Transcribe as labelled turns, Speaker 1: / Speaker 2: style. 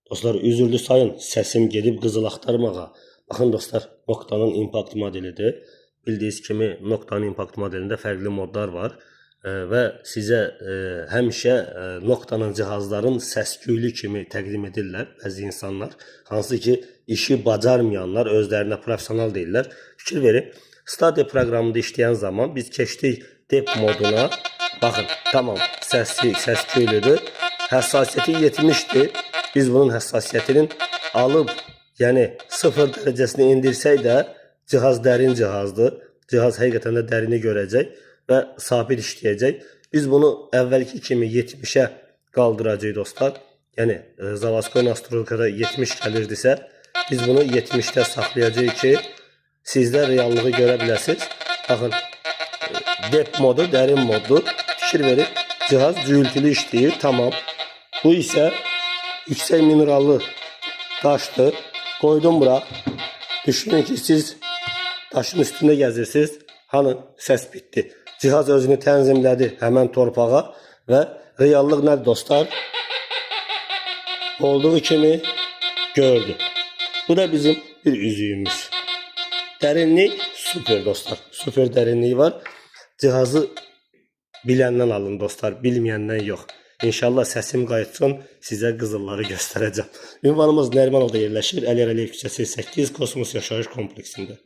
Speaker 1: Dostlar, üzürlü sayın, səsim gedib qızıl axtarmağa. Baxın dostlar, Nocta'nın impact modelidir. Bildiyiniz kimi Nocta'nın impact modelində fərqli modlar var. Və sizə həmişə Nocta'nın cihazların səs-küylü kimi təqdim edirlər bəzi insanlar. Hansı ki, işi bacarmayanlar, özlərinə profesional deyirlər. Fikir verin, Stadia proqramında işləyən zaman biz keçdik dep moduna. Baxın, tamam, səs-küylüdür. Həssasiyyəti 70'dir. Biz bunun həssasiyyətinin alıb, yəni 0 dərəcəsini indirsək də cihaz dərin cihazdır. Cihaz həqiqətən də dərini görəcək və sabit işləyəcək. Biz bunu əvvəlki kimi 70'ə qaldıracağıq dostlar. Yəni Zavaskoy Nastrolkada 70 gəlirdisə, biz bunu 70'də saxlayacağıq ki, sizlər reallığı görə biləsiniz. Baxın, dep modu dərin moddur. Fikir verin, cihaz gürültülü işləyir, tamam. Bu isə yüksək minerallı daşdır. Koydum bura. Düşünün ki, siz daşın üstünde gəzirsiniz. Hani səs bitdi. Cihaz özünü tənzimlədi həmən torpağa və reallıq nədir dostlar? Olduğu kimi gördü. Bu da bizim bir üzüyümüz. Dərinlik süper dostlar. Süper derinliği var. Cihazı biləndən alın dostlar, bilməyəndən yox. İnşallah səsim qayıtsın, sizə qızılları göstərəcəm. Ünvanımız Nərimanovda yerləşir. Əli Əliyev küçəsi 8 Kosmos yaşayış kompleksində.